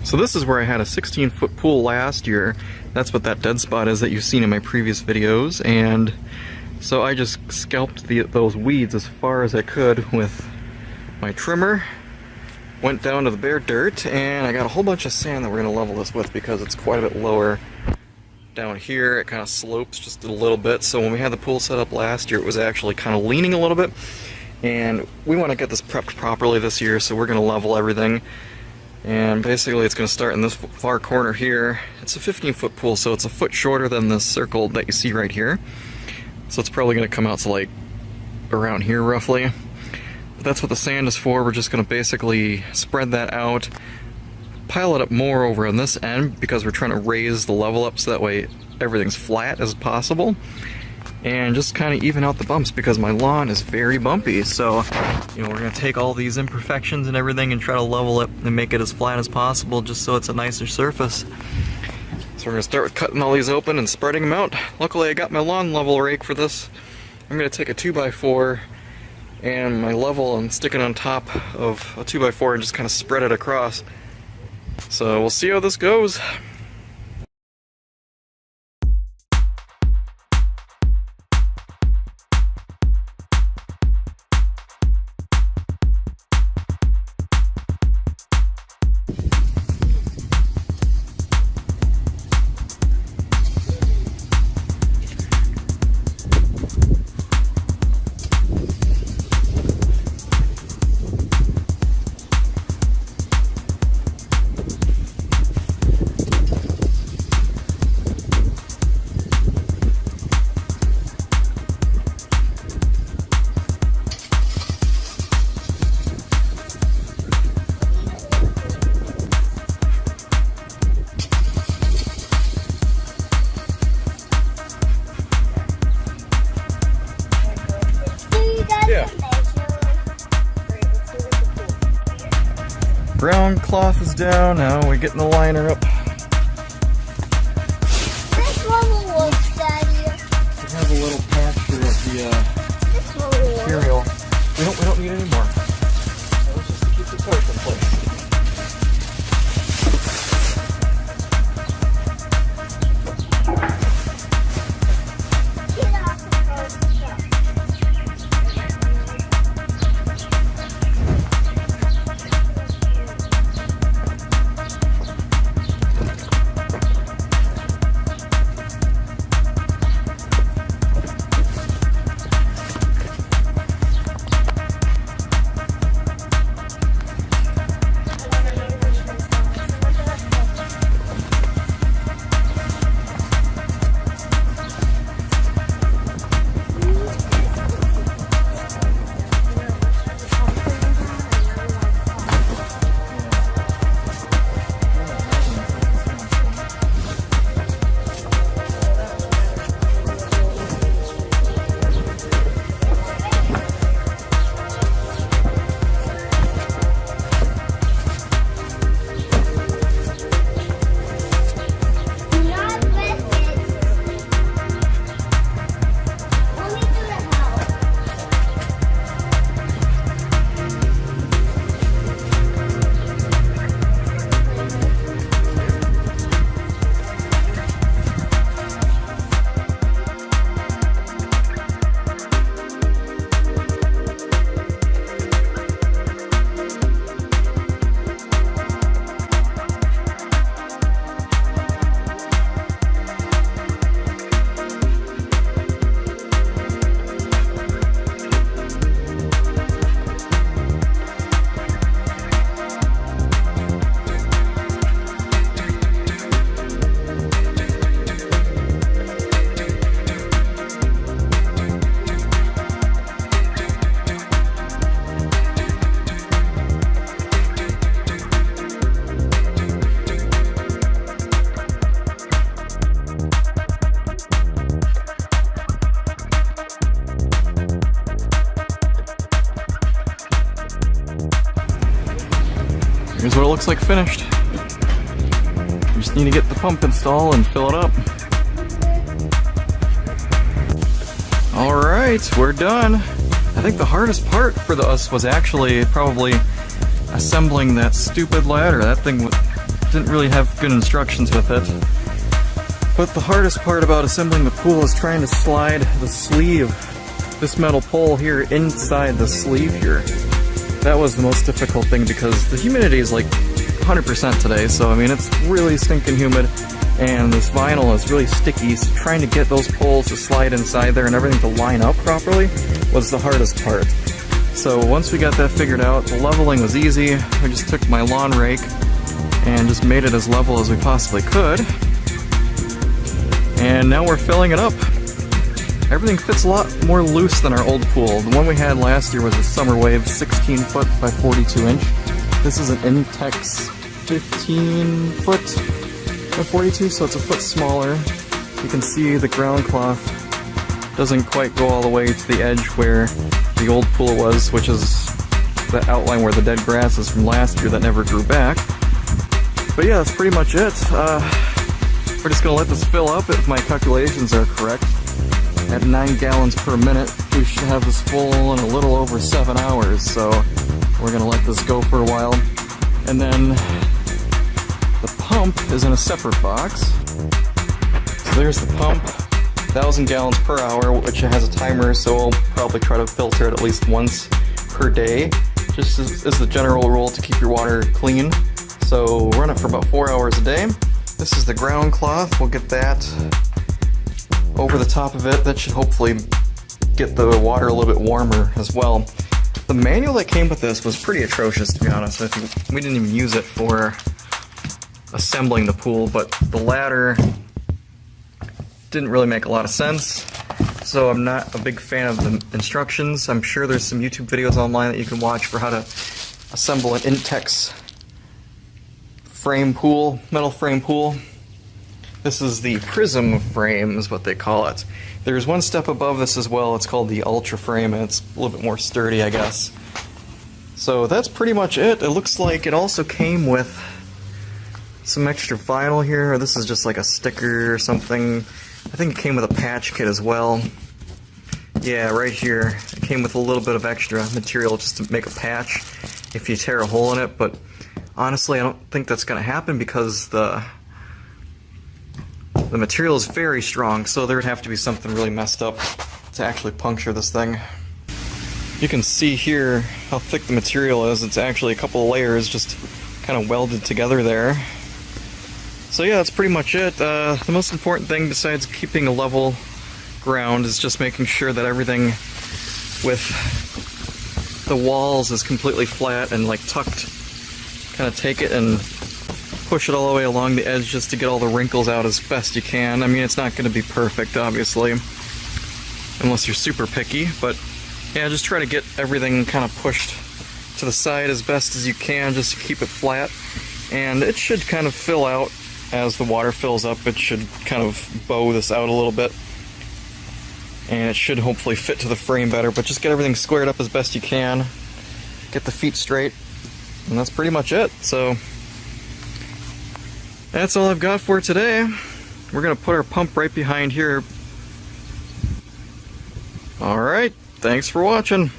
So this is where I had a 16-foot pool last year. That's what that dead spot is that you've seen in my previous videos. And so I just scalped those weeds as far as I could with my trimmer. Went down to the bare dirt, and I got a whole bunch of sand that we're going to level this with because it's quite a bit lower. Down here it kind of slopes just a little bit, so when we had the pool set up last year it was actually kind of leaning a little bit. And we want to get this prepped properly this year, so we're going to level everything. And basically it's going to start in this far corner here. It's a 15-foot pool, so it's a foot shorter than this circle that you see right here. So it's probably going to come out to like around here roughly. But that's what the sand is for. We're just going to basically spread that out, pile it up more over on this end because we're trying to raise the level up so that way everything's flat as possible. And just kind of even out the bumps because my lawn is very bumpy. So, you know, we're going to take all these imperfections and everything and try to level it and make it as flat as possible just so it's a nicer surface. So we're going to start with cutting all these open and spreading them out. Luckily I got my lawn level rake for this. I'm going to take a 2x4 and my level and stick it on top of a 2x4 and just kind of spread it across. So we'll see how this goes. Brown cloth is down, now we're getting the liner up. This one will work, Daddy. We have a little patcher of the material. We don't need any more. That was just to keep the tarp in place. Here's what it looks like finished. We just need to get the pump installed and fill it up. Alright, we're done. I think the hardest part for us was actually probably assembling that stupid ladder. That thing didn't really have good instructions with it. But the hardest part about assembling the pool is trying to slide the sleeve, this metal pole here, inside the sleeve here. That was the most difficult thing because the humidity is like 100% today, so I mean it's really stinking humid, and this vinyl is really sticky, so trying to get those poles to slide inside there and everything to line up properly was the hardest part. So once we got that figured out, the leveling was easy. I just took my lawn rake and just made it as level as we possibly could. And now we're filling it up. Everything fits a lot more loose than our old pool. The one we had last year was a Summer Wave 16 foot by 42 inch. This is an Intex 15ft by 42, so it's a foot smaller. You can see the ground cloth doesn't quite go all the way to the edge where the old pool was, which is the outline where the dead grass is from last year that never grew back. But yeah, that's pretty much it. We're just gonna let this fill up if my calculations are correct. At 9 gallons per minute, we should have this full in a little over 7 hours, so we're gonna let this go for a while. And then the pump is in a separate box. So there's the pump, 1,000 gallons per hour, which has a timer, so we'll probably try to filter it at least once per day, just as the general rule to keep your water clean. So run it for about 4 hours a day. This is the ground cloth. We'll get that over the top of it. That should hopefully get the water a little bit warmer as well. The manual that came with this was pretty atrocious, to be honest with you. We didn't even use it for assembling the pool, but the ladder didn't really make a lot of sense. So I'm not a big fan of the instructions. I'm sure there's some YouTube videos online that you can watch for how to assemble an Intex frame pool, metal frame pool. This is the Prism frame is what they call it. There's one step above this as well. It's called the Ultra frame, and it's a little bit more sturdy, I guess. So that's pretty much it. It looks like it also came with some extra vinyl here, or this is just like a sticker or something. I think it came with a patch kit as well. Yeah, right here. It came with a little bit of extra material just to make a patch if you tear a hole in it, but honestly I don't think that's going to happen because the material is very strong, so there would have to be something really messed up to actually puncture this thing. You can see here how thick the material is. It's actually a couple of layers just kind of welded together there. So yeah, that's pretty much it. The most important thing besides keeping a level ground is just making sure that everything with the walls is completely flat and like tucked. Kind of take it and push it all the way along the edge just to get all the wrinkles out as best you can. I mean, it's not going to be perfect, obviously, unless you're super picky, but yeah, just try to get everything kind of pushed to the side as best as you can just to keep it flat, and it should kind of fill out as the water fills up. It should kind of bow this out a little bit, and it should hopefully fit to the frame better, but just get everything squared up as best you can, get the feet straight, and that's pretty much it. So that's all I've got for today. We're gonna put our pump right behind here. Alright, thanks for watching.